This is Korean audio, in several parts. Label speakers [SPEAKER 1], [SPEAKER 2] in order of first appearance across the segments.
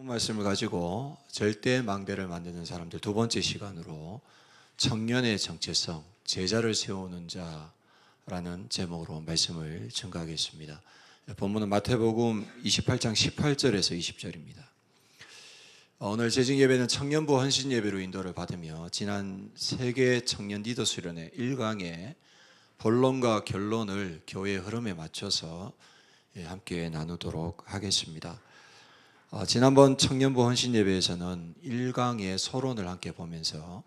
[SPEAKER 1] 말씀을 가지고 절대 망대를 만드는 사람들 두 번째 시간으로 청년의 정체성, 제자를 세우는 자라는 제목으로 말씀을 증거하겠습니다. 본문은 마태복음 28장 18절에서 20절입니다. 오늘 재직 예배는 청년부 헌신 예배로 인도를 받으며 지난 세계 청년 리더 수련회 1강의 본론과 결론을 교회의 흐름에 맞춰서 함께 나누도록 하겠습니다. 지난번 청년부 헌신 예배에서는 1강의 서론을 함께 보면서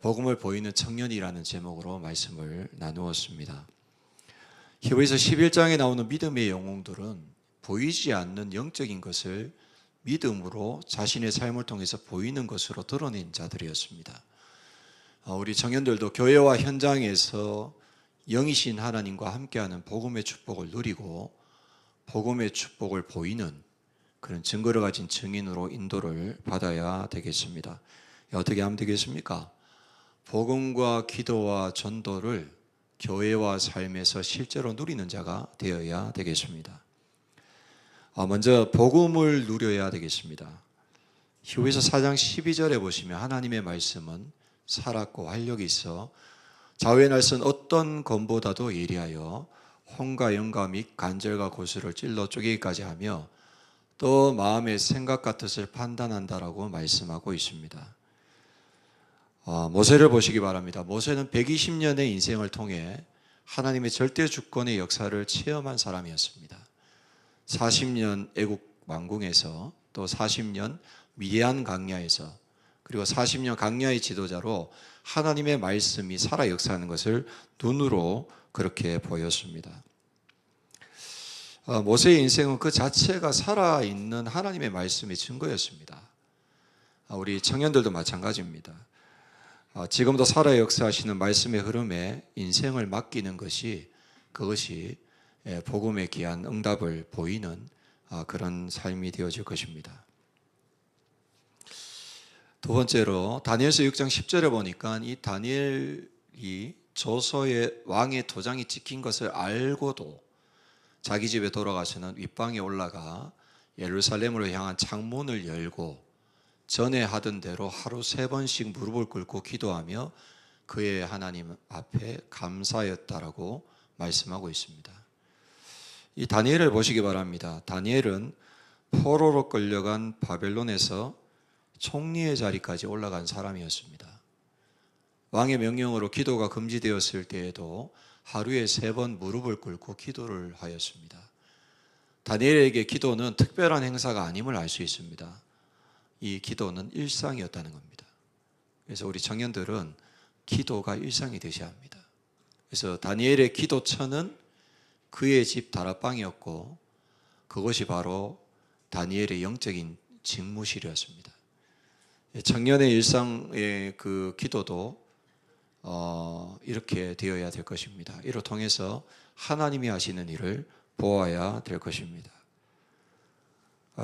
[SPEAKER 1] 복음을 보이는 청년이라는 제목으로 말씀을 나누었습니다. 히브리서 11장에 나오는 믿음의 영웅들은 보이지 않는 영적인 것을 믿음으로 자신의 삶을 통해서 보이는 것으로 드러낸 자들이었습니다. 우리 청년들도 교회와 현장에서 영이신 하나님과 함께하는 복음의 축복을 누리고 복음의 축복을 보이는 그런 증거를 가진 증인으로 인도를 받아야 되겠습니다. 어떻게 하면 되겠습니까? 복음과 기도와 전도를 교회와 삶에서 실제로 누리는 자가 되어야 되겠습니다. 먼저 복음을 누려야 되겠습니다. 히브리서 4장 12절에 보시면 하나님의 말씀은 살았고 활력이 있어 좌우의 날선 어떤 검보다도 예리하여 혼과 영과 및 간절과 고수를 찔러 쪼개기까지 하며 또 마음의 생각 같은 판단한다라고 말씀하고 있습니다. 모세를 보시기 바랍니다. 모세는 120년의 인생을 통해 하나님의 절대 주권의 역사를 체험한 사람이었습니다. 40년 애국 왕궁에서 또 40년 미디안 광야에서 그리고 40년 광야의 지도자로 하나님의 말씀이 살아 역사하는 것을 눈으로 그렇게 보였습니다. 모세의 인생은 그 자체가 살아있는 하나님의 말씀의 증거였습니다. 우리 청년들도 마찬가지입니다. 지금도 살아 역사하시는 말씀의 흐름에 인생을 맡기는 그것이 복음의 귀한 응답을 보이는 그런 삶이 되어질 것입니다. 두 번째로 다니엘서 6장 10절에 보니까 이 다니엘이 조서의 왕의 도장이 찍힌 것을 알고도 자기 집에 돌아가서는 윗방에 올라가 예루살렘으로 향한 창문을 열고 전에 하던 대로 하루 3번씩 무릎을 꿇고 기도하며 그의 하나님 앞에 감사했다라고 말씀하고 있습니다. 이 다니엘을 보시기 바랍니다. 다니엘은 포로로 끌려간 바벨론에서 총리의 자리까지 올라간 사람이었습니다. 왕의 명령으로 기도가 금지되었을 때에도 하루에 3번 무릎을 꿇고 기도를 하였습니다. 다니엘에게 기도는 특별한 행사가 아님을 알 수 있습니다. 이 기도는 일상이었다는 겁니다. 그래서 우리 청년들은 기도가 일상이 되셔야 합니다. 그래서 다니엘의 기도처는 그의 집 다락방이었고 그것이 바로 다니엘의 영적인 직무실이었습니다. 청년의 일상의 그 기도도 이렇게 되어야 될 것입니다. 이를 통해서 하나님이 하시는 일을 보아야 될 것입니다.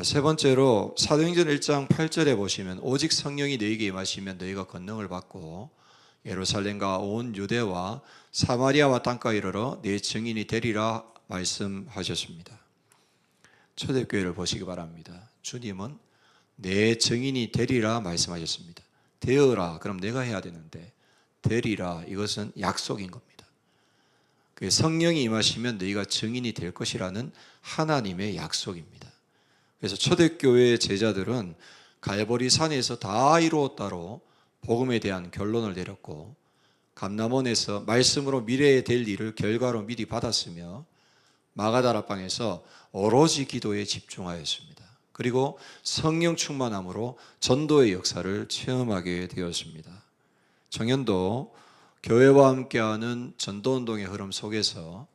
[SPEAKER 1] 세 번째로 사도행전 1장 8절에 보시면 오직 성령이 너희에게 임하시면 너희가 권능을 받고 예루살렘과 온 유대와 사마리아와 땅까지 이르러 내 증인이 되리라 말씀하셨습니다. 초대교회를 보시기 바랍니다. 주님은 내 증인이 되리라 말씀하셨습니다. 되어라 그럼 내가 해야 되는데 되리라 이것은 약속인 겁니다. 성령이 임하시면 너희가 증인이 될 것이라는 하나님의 약속입니다. 그래서 초대교회의 제자들은 갈보리 산에서 다 이루었다로 복음에 대한 결론을 내렸고 감람원에서 말씀으로 미래에 될 일을 결과로 미리 받았으며 마가다락방에서 오로지 기도에 집중하였습니다. 그리고 성령 충만함으로 전도의 역사를 체험하게 되었습니다. 청년도 교회와 함께하는 전도운동의 흐름 속에서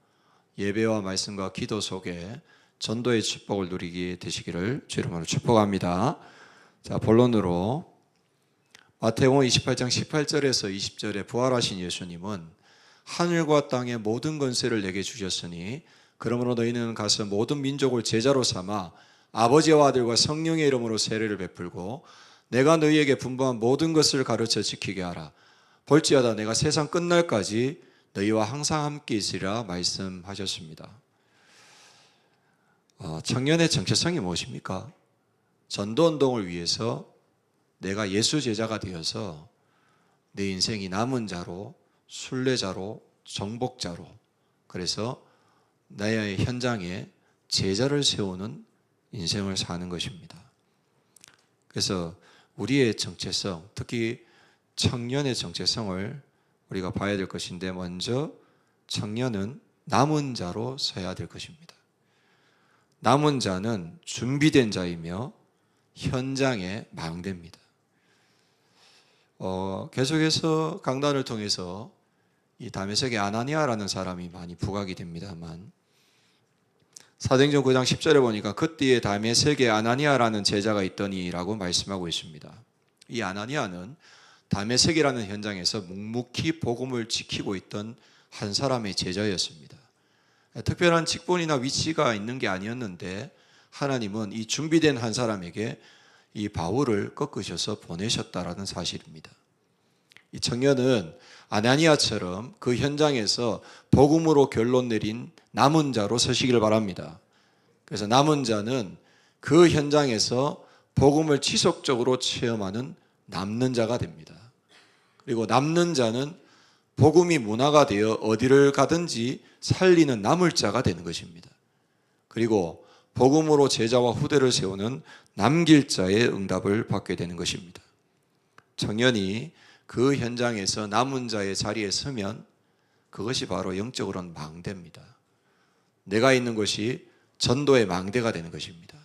[SPEAKER 1] 예배와 말씀과 기도 속에 전도의 축복을 누리게 되시기를 주 이름으로 축복합니다. 자, 본론으로 마태복음 28장 18절에서 20절에 부활하신 예수님은 하늘과 땅의 모든 권세를 내게 주셨으니 그러므로 너희는 가서 모든 민족을 제자로 삼아 아버지와 아들과 성령의 이름으로 세례를 베풀고 내가 너희에게 분부한 모든 것을 가르쳐 지키게 하라. 볼지어다 내가 세상 끝날까지 너희와 항상 함께 있으리라 말씀하셨습니다. 청년의 정체성이 무엇입니까? 전도운동을 위해서 내가 예수 제자가 되어서 내 인생이 남은 자로, 순례자로, 정복자로, 그래서 나의 현장에 제자를 세우는 인생을 사는 것입니다. 그래서 우리의 정체성, 특히 청년의 정체성을 우리가 봐야 될 것인데, 먼저 청년은 남은 자로 서야 될 것입니다. 남은 자는 준비된 자이며 현장의 망대입니다. 계속해서 강단을 통해서 이 다메섹의 아나니아라는 사람이 많이 부각이 됩니다만, 사도행전 9장 10절에 보니까 그때에 다메섹에 아나니아라는 제자가 있더니라고 말씀하고 있습니다. 이 아나니아는 다메섹이라는 현장에서 묵묵히 복음을 지키고 있던 한 사람의 제자였습니다. 특별한 직분이나 위치가 있는 게 아니었는데 하나님은 이 준비된 한 사람에게 이 바울을 꺾으셔서 보내셨다라는 사실입니다. 이 청년은 아나니아처럼 그 현장에서 복음으로 결론 내린 남은 자로 서시기를 바랍니다. 그래서 남은 자는 그 현장에서 복음을 지속적으로 체험하는 남는 자가 됩니다. 그리고 남는 자는 복음이 문화가 되어 어디를 가든지 살리는 남을 자가 되는 것입니다. 그리고 복음으로 제자와 후대를 세우는 남길 자의 응답을 받게 되는 것입니다. 청년이 그 현장에서 남은 자의 자리에 서면 그것이 바로 영적으로는 망대입니다. 내가 있는 것이 전도의 망대가 되는 것입니다.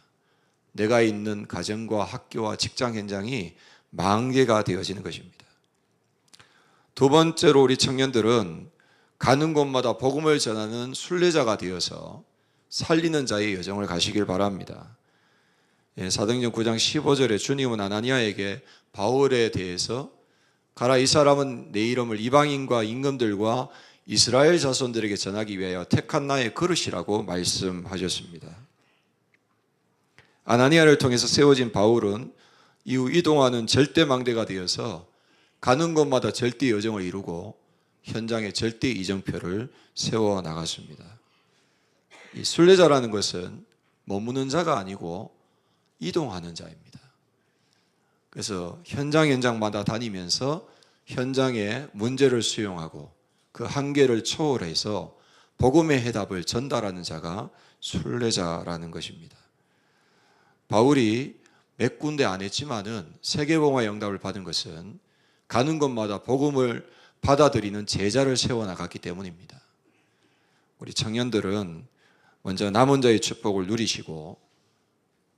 [SPEAKER 1] 내가 있는 가정과 학교와 직장 현장이 망대가 되어지는 것입니다. 두 번째로 우리 청년들은 가는 곳마다 복음을 전하는 순례자가 되어서 살리는 자의 여정을 가시길 바랍니다. 사도행전 9장 15절에 주님은 아나니아에게 바울에 대해서 가라, 이 사람은 내 이름을 이방인과 임금들과 이스라엘 자손들에게 전하기 위하여 택한 나의 그릇이라고 말씀하셨습니다. 아나니아를 통해서 세워진 바울은 이후 이동하는 절대망대가 되어서 가는 곳마다 절대 여정을 이루고 현장에 절대 이정표를 세워 나갔습니다. 이 순례자라는 것은 머무는 자가 아니고 이동하는 자입니다. 그래서 현장마다 다니면서 현장의 문제를 수용하고 그 한계를 초월해서 복음의 해답을 전달하는 자가 순례자라는 것입니다. 바울이 몇 군데 안 했지만은 세계복음화 영답을 받은 것은 가는 곳마다 복음을 받아들이는 제자를 세워나갔기 때문입니다. 우리 청년들은 먼저 남은 자의 축복을 누리시고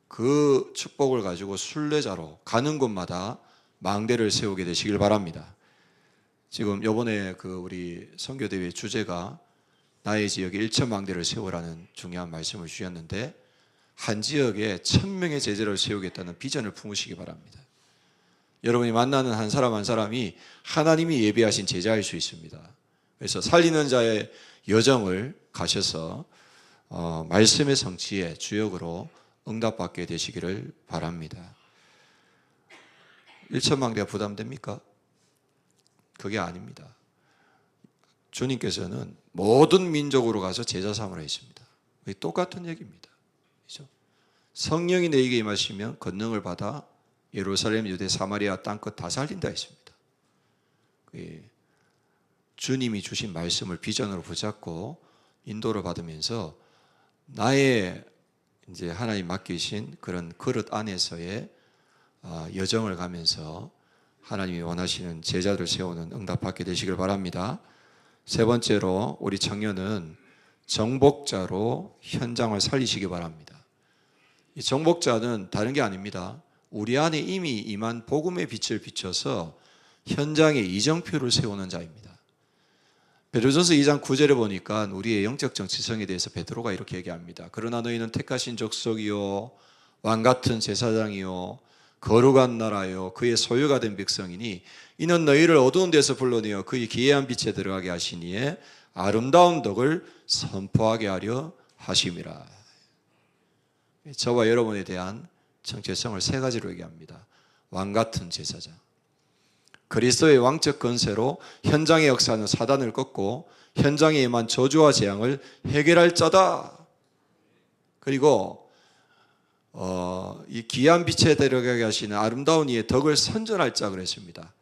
[SPEAKER 1] 그 축복을 가지고 순례자로 가는 곳마다 망대를 세우게 되시길 바랍니다. 지금 이번에 우리 선교대회 주제가 나의 지역에 1천 망대를 세우라는 중요한 말씀을 주셨는데, 한 지역에 1,000명의 제자를 세우겠다는 비전을 품으시기 바랍니다. 여러분이 만나는 한 사람 한 사람이 하나님이 예비하신 제자일 수 있습니다. 그래서 살리는 자의 여정을 가셔서 말씀의 성취의 주역으로 응답받게 되시기를 바랍니다. 1천망대가 부담됩니까? 그게 아닙니다. 주님께서는 모든 민족으로 가서 제자 삼으라 했습니다. 똑같은 얘기입니다. 그렇죠? 성령이 너희에게 임하시면 권능을 받아 예루살렘, 유대, 사마리아 땅끝 다 살린다 했습니다. 주님이 주신 말씀을 비전으로 붙잡고 인도를 받으면서 나의 이제 하나님 맡기신 그런 그릇 안에서의 여정을 가면서 하나님이 원하시는 제자들을 세우는 응답받게 되시길 바랍니다. 세 번째로 우리 청년은 정복자로 현장을 살리시기 바랍니다. 이 정복자는 다른 게 아닙니다. 우리 안에 이미 임한 복음의 빛을 비춰서 현장에 이정표를 세우는 자입니다. 베드로전서 2장 9절에 보니까 우리의 영적 정체성에 대해서 베드로가 이렇게 얘기합니다. 그러나 너희는 택하신 족속이요 왕같은 제사장이요 거룩한 나라요 그의 소유가 된 백성이니 이는 너희를 어두운 데서 불러내어 그의 기이한 빛에 들어가게 하시니에 아름다운 덕을 선포하게 하려 하심이라. 저와 여러분에 대한 정체성을 세 가지로 얘기합니다. 왕같은 제사장, 그리스도의 왕적 권세로 현장의 역사는 사단을 꺾고 현장에 임한 저주와 재앙을 해결할 자다. 그리고 이 귀한 빛에 데려가게 하시는 아름다운 이의 덕을 선전할 자 그랬습니다.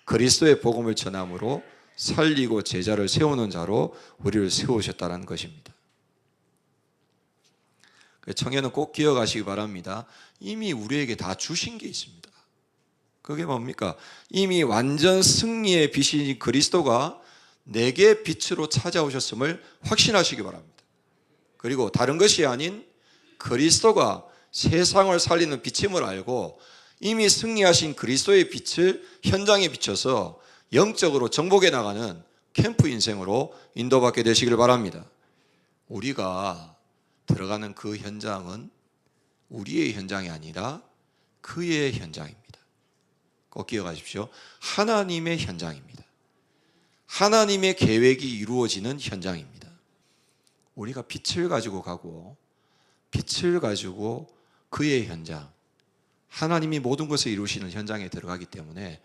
[SPEAKER 1] 그리스도의 복음을 전함으로 살리고 제자를 세우는 자로 우리를 세우셨다는 것입니다. 청년은 꼭 기억하시기 바랍니다. 이미 우리에게 다 주신 게 있습니다. 그게 뭡니까? 이미 완전 승리의 빛인 그리스도가 내게 빛으로 찾아오셨음을 확신하시기 바랍니다. 그리고 다른 것이 아닌 그리스도가 세상을 살리는 빛임을 알고 이미 승리하신 그리스도의 빛을 현장에 비춰서 영적으로 정복해 나가는 캠프 인생으로 인도받게 되시길 바랍니다. 우리가 들어가는 그 현장은 우리의 현장이 아니라 그의 현장입니다. 꼭 기억하십시오. 하나님의 현장입니다. 하나님의 계획이 이루어지는 현장입니다. 우리가 빛을 가지고 가고 빛을 가지고 그의 현장, 하나님이 모든 것을 이루시는 현장에 들어가기 때문에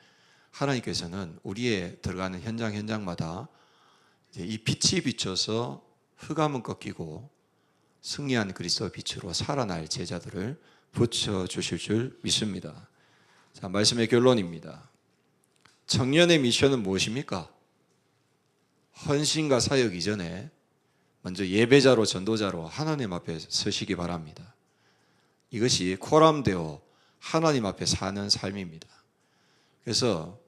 [SPEAKER 1] 하나님께서는 우리의 들어가는 현장마다 이 빛이 비춰서 흑암은 꺾이고 승리한 그리스도의 빛으로 살아날 제자들을 붙여주실 줄 믿습니다. 자, 말씀의 결론입니다. 청년의 미션은 무엇입니까? 헌신과 사역 이전에 먼저 예배자로 전도자로 하나님 앞에 서시기 바랍니다. 이것이 코람되어 하나님 앞에 사는 삶입니다. 그래서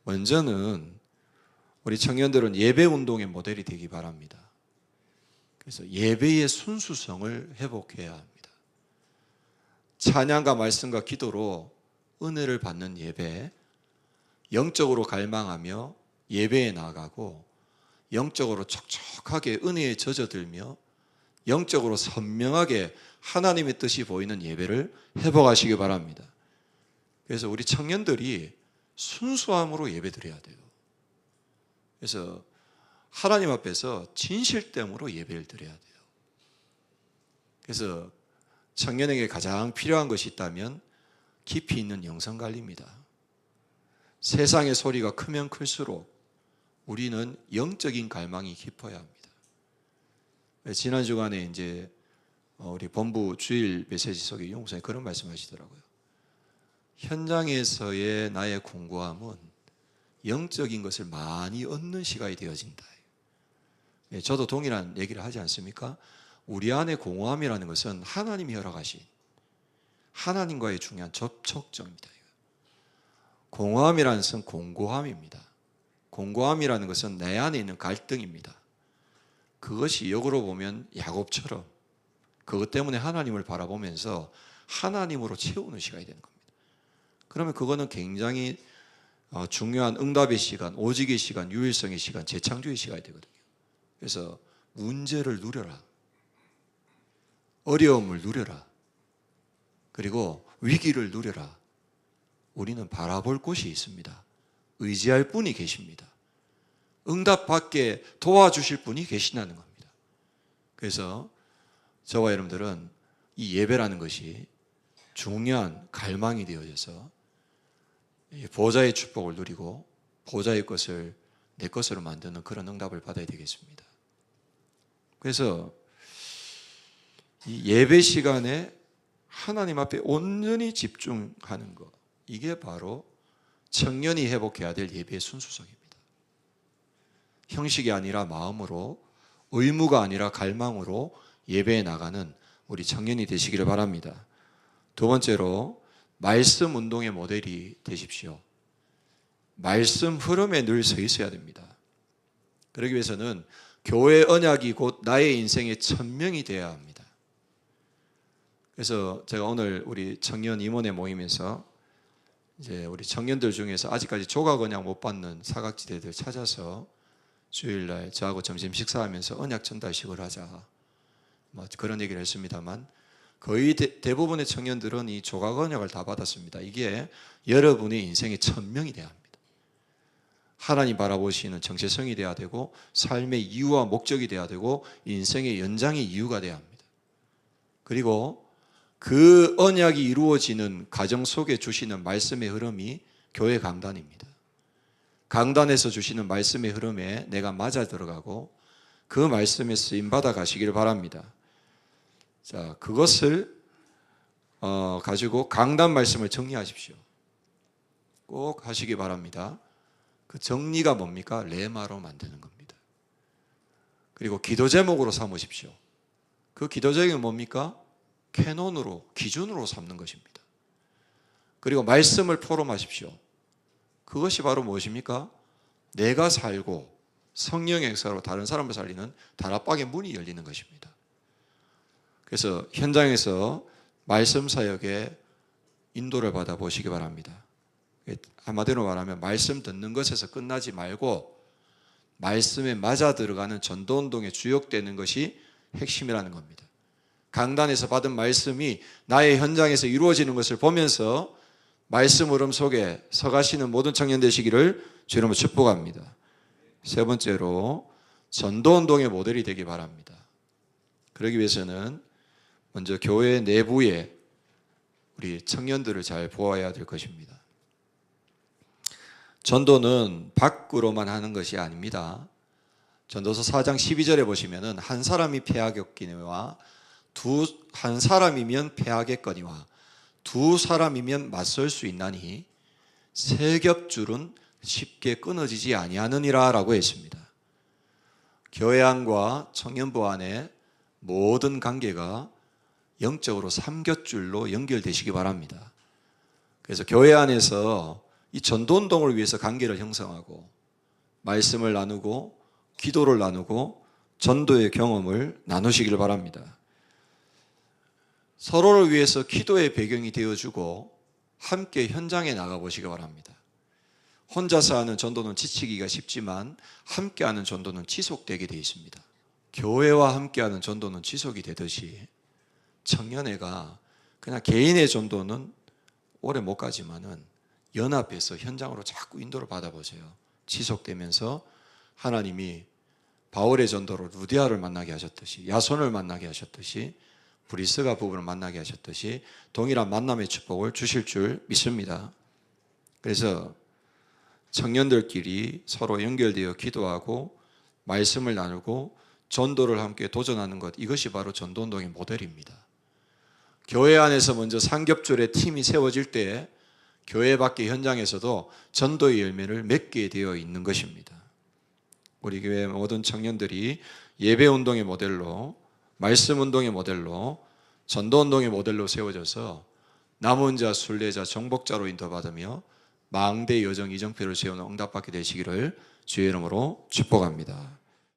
[SPEAKER 1] 먼저는 우리 청년들은 예배 운동의 모델이 되기 바랍니다. 그래서 예배의 순수성을 회복해야 합니다. 찬양과 말씀과 기도로 은혜를 받는 예배, 영적으로 갈망하며 예배에 나아가고 영적으로 촉촉하게 은혜에 젖어들며 영적으로 선명하게 하나님의 뜻이 보이는 예배를 회복하시기 바랍니다. 그래서 우리 청년들이 순수함으로 예배드려야 돼요. 그래서 하나님 앞에서 진실됨으로 예배를 드려야 돼요. 그래서 청년에게 가장 필요한 것이 있다면 깊이 있는 영성관리입니다. 세상의 소리가 크면 클수록 우리는 영적인 갈망이 깊어야 합니다. 지난 주간에 이제 우리 본부 주일 메시지 속에 용사님 그런 말씀하시더라고요. 현장에서의 나의 공고함은 영적인 것을 많이 얻는 시간이 되어진다. 저도 동일한 얘기를 하지 않습니까? 우리 안에 공허함이라는 것은 하나님이 허락하신 하나님과의 중요한 접촉점입니다. 공허함이라는 것은 공고함입니다. 공고함이라는 것은 내 안에 있는 갈등입니다. 그것이 역으로 보면 야곱처럼 그것 때문에 하나님을 바라보면서 하나님으로 채우는 시간이 되는 겁니다. 그러면 그거는 굉장히 중요한 응답의 시간, 오직의 시간, 유일성의 시간, 재창조의 시간이 되거든요. 그래서 문제를 누려라. 어려움을 누려라. 그리고 위기를 누려라. 우리는 바라볼 곳이 있습니다. 의지할 분이 계십니다. 응답받게 도와주실 분이 계시다는 겁니다. 그래서 저와 여러분들은 이 예배라는 것이 중요한 갈망이 되어져서 보좌의 축복을 누리고 보좌의 것을 내 것으로 만드는 그런 응답을 받아야 되겠습니다. 그래서 이 예배 시간에 하나님 앞에 온전히 집중하는 것, 이게 바로 청년이 회복해야 될 예배의 순수성입니다. 형식이 아니라 마음으로, 의무가 아니라 갈망으로 예배에 나가는 우리 청년이 되시기를 바랍니다. 두 번째로 말씀 운동의 모델이 되십시오. 말씀 흐름에 늘 서 있어야 됩니다. 그러기 위해서는 교회 언약이 곧 나의 인생의 천명이 되어야 합니다. 그래서 제가 오늘 우리 청년 임원회 모임에서 이제 우리 청년들 중에서 아직까지 조각 언약 못 받는 사각지대들 찾아서 주일날 저하고 점심 식사하면서 언약 전달식을 하자, 뭐 그런 얘기를 했습니다만 거의 대부분의 청년들은 이 조각 언약을 다 받았습니다. 이게 여러분의 인생의 천명이 돼야 합니다. 하나님 바라보시는 정체성이 돼야 되고 삶의 이유와 목적이 돼야 되고 인생의 연장의 이유가 돼야 합니다. 그리고 그 언약이 이루어지는 가정 속에 주시는 말씀의 흐름이 교회 강단입니다. 강단에서 주시는 말씀의 흐름에 내가 맞아 들어가고 그 말씀에 쓰임 받아 가시기를 바랍니다. 자, 그것을 가지고 강단 말씀을 정리하십시오. 꼭 하시기 바랍니다. 그 정리가 뭡니까? 레마로 만드는 겁니다. 그리고 기도 제목으로 삼으십시오. 그 기도 제목이 뭡니까? 캐논으로, 기준으로 삼는 것입니다. 그리고 말씀을 포럼하십시오. 그것이 바로 무엇입니까? 내가 살고 성령의 역사로 다른 사람을 살리는 다락방의 문이 열리는 것입니다. 그래서 현장에서 말씀 사역에 인도를 받아 보시기 바랍니다. 한마디로 말하면 말씀 듣는 것에서 끝나지 말고 말씀에 맞아 들어가는 전도운동에 주역되는 것이 핵심이라는 겁니다. 강단에서 받은 말씀이 나의 현장에서 이루어지는 것을 보면서 말씀 흐름 속에 서가시는 모든 청년 되시기를 주님으로 축복합니다. 세 번째로 전도운동의 모델이 되기 바랍니다. 그러기 위해서는 먼저 교회 내부에 우리 청년들을 잘 보아야 될 것입니다. 전도는 밖으로만 하는 것이 아닙니다. 전도서 4장 12절에 보시면은 한 사람이 패하겠거니와 한 사람이면 패하겠거니와 두 사람이면 맞설 수 있나니 세 겹줄은 쉽게 끊어지지 아니하느니라 라고 했습니다. 교회 안과 청년부 안의 모든 관계가 영적으로 삼겹줄로 연결되시기 바랍니다. 그래서 교회 안에서 이 전도운동을 위해서 관계를 형성하고 말씀을 나누고 기도를 나누고 전도의 경험을 나누시기를 바랍니다. 서로를 위해서 기도의 배경이 되어주고 함께 현장에 나가보시기 바랍니다. 혼자서 하는 전도는 지치기가 쉽지만 함께하는 전도는 지속되게 되어 있습니다. 교회와 함께하는 전도는 지속이 되듯이 청년회가 그냥 개인의 전도는 오래 못 가지만은 연합해서 현장으로 자꾸 인도를 받아보세요. 지속되면서 하나님이 바울의 전도로 루디아를 만나게 하셨듯이 야손을 만나게 하셨듯이 브리스가 부부를 만나게 하셨듯이 동일한 만남의 축복을 주실 줄 믿습니다. 그래서 청년들끼리 서로 연결되어 기도하고 말씀을 나누고 전도를 함께 도전하는 것, 이것이 바로 전도운동의 모델입니다. 교회 안에서 먼저 삼겹줄의 팀이 세워질 때 교회 밖의 현장에서도 전도의 열매를 맺게 되어 있는 것입니다. 우리 교회 모든 청년들이 예배운동의 모델로, 말씀운동의 모델로, 전도운동의 모델로 세워져서 남은 자, 순례자, 정복자로 인도받으며 망대 여정 이정표를 세우는 응답받게 되시기를 주의 이름으로 축복합니다.